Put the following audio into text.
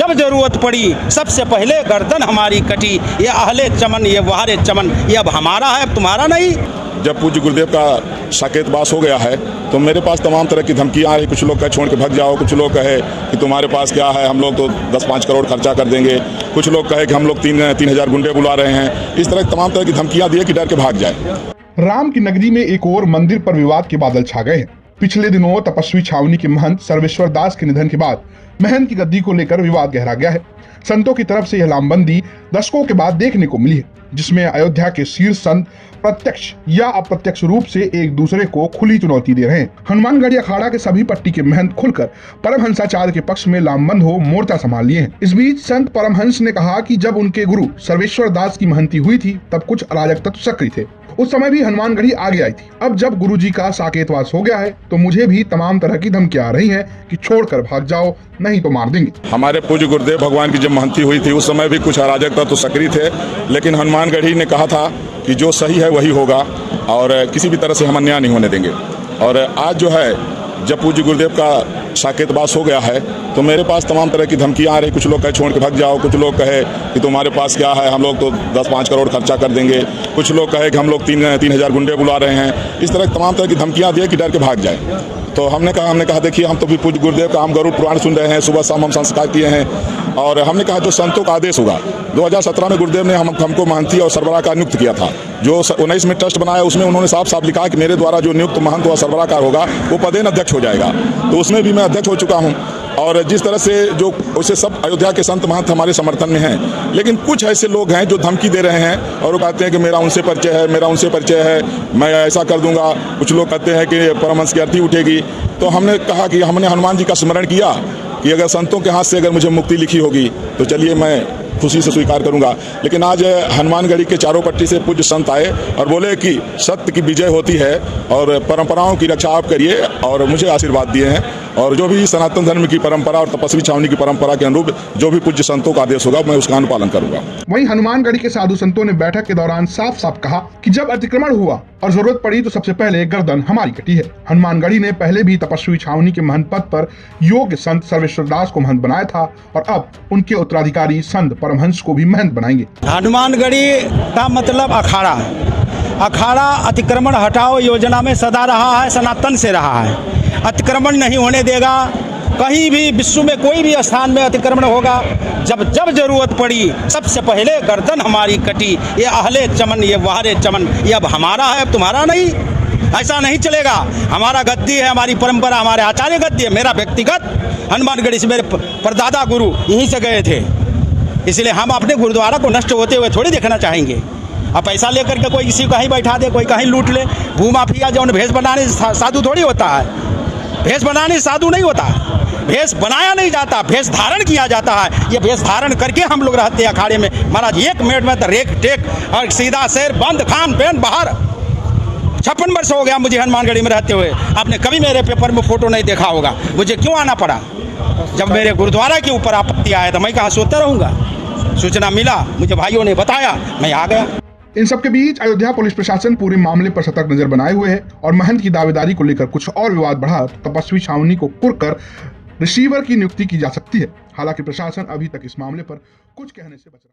जब जरूरत पड़ी सबसे पहले गर्दन हमारी कटी। ये अहले चमन, ये वहारे चमन, ये अब हमारा है, अब तुम्हारा नहीं। जब पूज्य गुरुदेव का साकेतवास हो गया है तो मेरे पास तमाम तरह की धमकियाँ आई। कुछ लोग कहे छोड़ के भाग जाओ, कुछ लोग कहे कि तुम्हारे पास क्या है, हम लोग तो 10-5 करोड़ खर्चा कर देंगे, कुछ लोग कहे कि हम लोग 3,000 गुंडे बुला रहे हैं। इस तरह तमाम तरह की धमकियाँ दिए कि डर के भाग जाए। राम की नगरी में एक और मंदिर पर विवाद के बादल छा गए हैं। पिछले दिनों तपस्वी छावनी के महंत सर्वेश्वर दास के निधन के बाद महंत की गद्दी को लेकर विवाद गहरा गया है। संतों की तरफ से यह लामबंदी दशकों के बाद देखने को मिली है, जिसमें अयोध्या के शीर्ष संत प्रत्यक्ष या अप्रत्यक्ष रूप से एक दूसरे को खुली चुनौती दे रहे हैं। हनुमानगढ़ी अखाड़ा के सभी पट्टी के महंत खुलकर परमहंसाचार्य के पक्ष में लामबंद हो मोर्चा संभाल लिए हैं। इस बीच संत परमहंस ने कहा कि जब उनके गुरु सर्वेश्वर दास की महंती हुई थी तब कुछ अराजक तत्व सक्रिय थे, उस समय भी हनुमानगढ़ी आगे आई थी। अब जब गुरुजी का साकेतवास हो गया है तो मुझे भी तमाम तरह की धमकियां आ रही हैं कि छोड़कर भाग जाओ, नहीं तो मार देंगे। हमारे पूज्य गुरुदेव भगवान की जब महंती हुई थी उस समय भी कुछ अराजक तत्व सक्रिय थे, लेकिन हनुमानगढ़ी ने कहा था कि जो सही है वही होगा और किसी भी तरह से हम अन्याय नहीं होने देंगे। और आज जो है जब पूज्य गुरुदेव का साकेतवास हो गया है तो मेरे पास तमाम तरह की धमकियाँ आ रही। कुछ लोग कहे छोड़ के भाग जाओ, कुछ लोग कहे कि तुम्हारे पास क्या है, हम लोग तो 10-5 करोड़ खर्चा कर देंगे, कुछ लोग कहे कि हम लोग 3,000 गुंडे बुला रहे हैं। इस तरह तमाम तरह की धमकियाँ दिए कि डर के भाग जाए। तो हमने कहा देखिए हम तो भी पूज्य गुरुदेव का हम गरुड़ पुराण सुन रहे हैं, सुबह शाम हम संस्कार किए हैं और हमने कहा जो संतों का आदेश होगा। 2017 में गुरुदेव ने हमको महंती और सरबराह का नियुक्त किया था। जो 19 में ट्रस्ट बनाया उसमें उन्होंने साफ साफ लिखा कि मेरे द्वारा जो नियुक्त महंत व सरबराहकार होगा वो पदेन अध्यक्ष हो जाएगा। तो उसमें भी मैं अध्यक्ष हो चुका हूँ और जिस तरह से जो वैसे सब अयोध्या के संत महंत हमारे समर्थन में हैं, लेकिन कुछ ऐसे लोग हैं जो धमकी दे रहे हैं और वो कहते हैं कि मेरा उनसे परिचय है, मेरा उनसे परिचय है, मैं ऐसा कर दूंगा। कुछ लोग कहते हैं कि परमहंस की अर्थी उठेगी। तो हमने कहा कि हमने हनुमान जी का स्मरण किया कि अगर संतों के हाथ से अगर मुझे मुक्ति लिखी होगी तो चलिए मैं खुशी से स्वीकार करूंगा। लेकिन आज हनुमानगढ़ी के चारों पट्टी से पूज्य संत आए और बोले कि सत्य की विजय होती है और परंपराओं की रक्षा आप करिए और मुझे आशीर्वाद दिए हैं और जो भी सनातन धर्म की परंपरा और तपस्वी छावनी की परंपरा के अनुरूप जो भी पूज्य संतों का आदेश होगा मैं उसका अनुपालन करूंगा। वहीं हनुमानगढ़ी के साधु संतों ने बैठक के दौरान साफ साफ कहा कि जब अतिक्रमण हुआ और जरूरत पड़ी तो सबसे पहले गर्दन हमारी कटी है। हनुमानगढ़ी ने पहले भी तपस्वी छावनी के महंत पद पर योग्य संत सर्वेश्वर दास को महंत बनाया था और अब उनके उत्तराधिकारी संत परमहंस को भी महंत बनाएंगे। हनुमानगढ़ी का मतलब अखाड़ा। अखाड़ा अतिक्रमण हटाओ योजना में सदा रहा है, सनातन से रहा है। अतिक्रमण नहीं होने देगा। कहीं भी विश्व में कोई भी स्थान में अतिक्रमण होगा, जब जरूरत पड़ी सबसे पहले गर्दन हमारी कटी। ये अहले चमन, ये वहारे चमन, ये अब हमारा है, अब तुम्हारा नहीं। ऐसा नहीं चलेगा। हमारा गद्दी है, हमारी परंपरा, हमारे आचार्य गद्दी है। मेरा व्यक्तिगत हनुमानगढ़ी से मेरे परदादा गुरु यहीं से गए थे, इसलिए हम अपने गुरुद्वारा को नष्ट होते हुए थोड़ी देखना चाहेंगे। अब पैसा लेकर के कोई किसी कहीं बैठा दे, कोई कहीं लूट ले। भूमाफिया जो भेष बनाने से साधु थोड़ी होता है, भेष बनाने से साधु नहीं होता है। भेष बनाया नहीं जाता, भेष धारण किया जाता है। ये भेष धारण करके हम लोग रहते हैं अखाड़े में। महाराज 1 मिनट में तो रेख टेक और सीधा शेर बंद, खान पेन बाहर। 56 वर्ष हो गया मुझे हनुमानगढ़ी में रहते हुए। आपने कभी मेरे पेपर में फोटो नहीं देखा होगा। मुझे क्यों आना पड़ा? जब मेरे गुरुद्वारा के ऊपर आपत्ति आया तो मैं कहाँ सोता रहूँगा। सूचना मिला, मुझे भाइयों ने बताया, मैं आ गया। इन सबके बीच अयोध्या पुलिस प्रशासन पूरे मामले पर सतर्क नजर बनाए हुए है और महंत की दावेदारी को लेकर कुछ और विवाद बढ़ा तो तपस्वी छावनी को कुरकर रिसीवर की नियुक्ति की जा सकती है। हालांकि प्रशासन अभी तक इस मामले पर कुछ कहने से बच रहा है।